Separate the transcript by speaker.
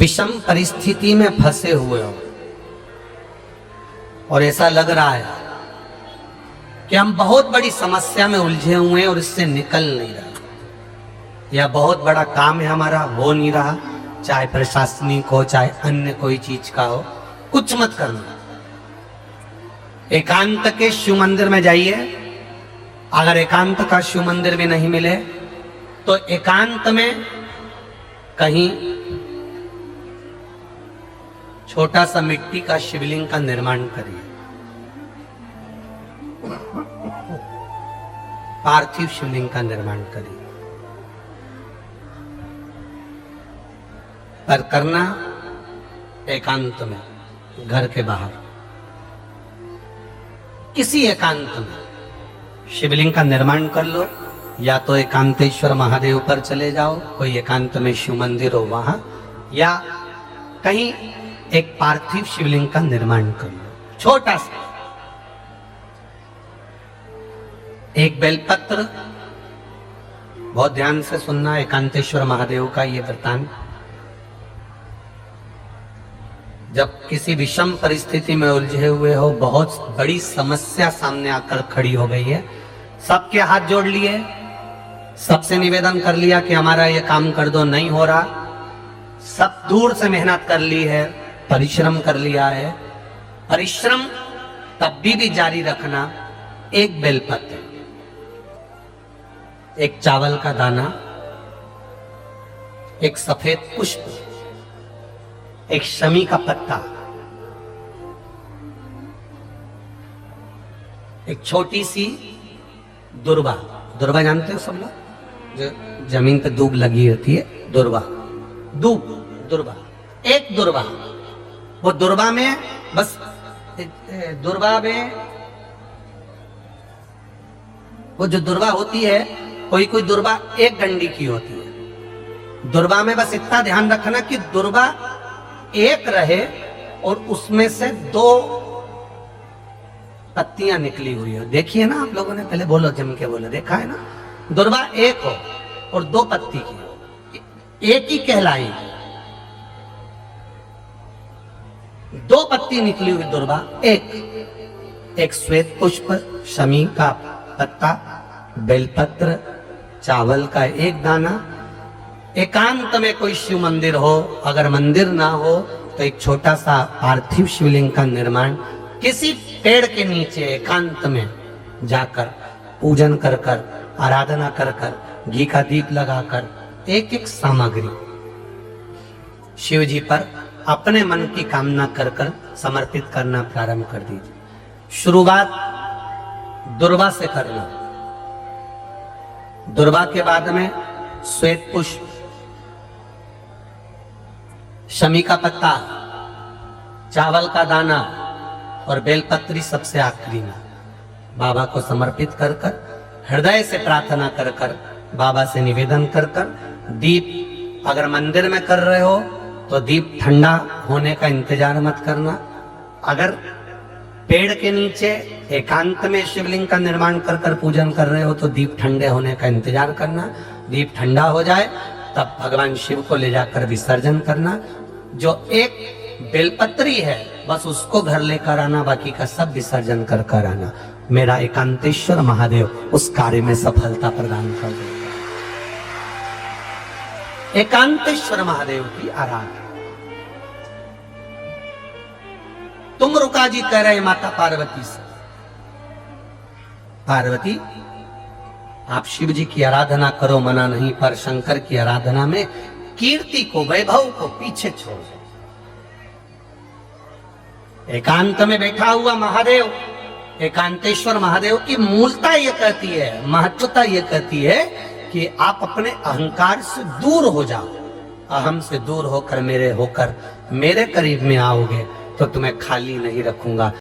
Speaker 1: विषम परिस्थिति में फंसे हुए हो और ऐसा लग रहा है कि हम बहुत बड़ी समस्या में उलझे हुए हैं और इससे निकल नहीं रहे, या बहुत बड़ा काम है हमारा, हो नहीं रहा, चाहे प्रशासनिक हो चाहे अन्य कोई चीज का हो, कुछ मत करना। एकांत के शिव मंदिर में जाइए। अगर एकांत का शिव मंदिर भी नहीं मिले तो एकांत में कहीं छोटा सा मिट्टी का शिवलिंग का निर्माण करिए, पार्थिव शिवलिंग का निर्माण करिए, पर करना एकांत में, घर के बाहर किसी एकांत में शिवलिंग का निर्माण कर लो। या तो एकांतेश्वर महादेव पर चले जाओ, कोई एकांत में शिव मंदिर हो वहां, या कहीं एक पार्थिव शिवलिंग का निर्माण कर लो, छोटा सा। एक बेलपत्र, बहुत ध्यान से सुनना, एकांतेश्वर महादेव का ये वृतांत। जब किसी विषम परिस्थिति में उलझे हुए हो, बहुत बड़ी समस्या सामने आकर खड़ी हो गई है, सबके हाथ जोड़ लिए, सबसे निवेदन कर लिया कि हमारा ये काम कर दो, नहीं हो रहा, सब दूर से मेहनत कर ली है, परिश्रम कर लिया है, परिश्रम तब भी जारी रखना। एक बेलपत्र, एक चावल का दाना, एक सफेद पुष्प, एक शमी का पत्ता, एक छोटी सी दुर्वा। दुर्वा जानते हो सब लोग, जो जमीन पे दूब लगी होती है, दुर्वा, दूब, दुर्वा, एक दुर्वा। वो दुर्वा में बस, दुर्वा में वो जो दुर्वा होती है, कोई कोई दुर्वा एक डंडी की होती है। दुर्वा में बस इतना ध्यान रखना कि दुर्वा एक रहे और उसमें से दो पत्तियां निकली हुई हो। देखिए ना आप लोगों ने, पहले बोलो, जम के बोलो, देखा है ना? दुर्वा एक हो और दो पत्ती की हो, एक ही कहलाएगी। दो पत्ती निकली हुई दुर्वा, एक श्वेत पुष्प, शमी का पत्ता, बेलपत्र, चावल का एक दाना। एकांत में कोई शिव मंदिर हो, अगर मंदिर ना हो तो एक छोटा सा पार्थिव शिवलिंग का निर्माण किसी पेड़ के नीचे एकांत में जाकर पूजन कर कर, आराधना कर कर, घी का दीप लगाकर एक एक सामग्री शिव जी पर अपने मन की कामना कर कर समर्पित करना प्रारंभ कर दीजिए। शुरुआत दुर्वा से करना। दुर्वा के बाद में श्वेत पुष्प, शमी का पत्ता, चावल का दाना और बेलपत्री सबसे आखिरी में बाबा को समर्पित कर कर, हृदय से प्रार्थना कर कर, बाबा से निवेदन कर कर, दीप अगर मंदिर में कर रहे हो तो दीप ठंडा होने का इंतजार मत करना। अगर पेड़ के नीचे एकांत में शिवलिंग का निर्माण कर कर पूजन कर रहे हो तो दीप ठंडे होने का इंतजार करना। दीप ठंडा हो जाए तब भगवान शिव को ले जाकर विसर्जन करना। जो एक बेलपत्री है बस उसको घर लेकर आना, बाकी का सब विसर्जन कर कर आना। मेरा एकांतेश्वर महादेव उस कार्य में सफलता प्रदान कर देगा। एकांतेश्वर महादेव की आराधना। तुम रुका जी कह रहे माता पार्वती से, पार्वती आप शिव जी की आराधना करो, मना नहीं, पर शंकर की आराधना में कीर्ति को, वैभव को पीछे छोड़ दो। एकांत में बैठा हुआ महादेव, एकांतेश्वर महादेव की मूलता ये कहती है, महत्वता ये कहती है कि आप अपने अहंकार से दूर हो जाओ। अहम से दूर होकर मेरे करीब में आओगे तो तुम्हें खाली नहीं रखूंगा।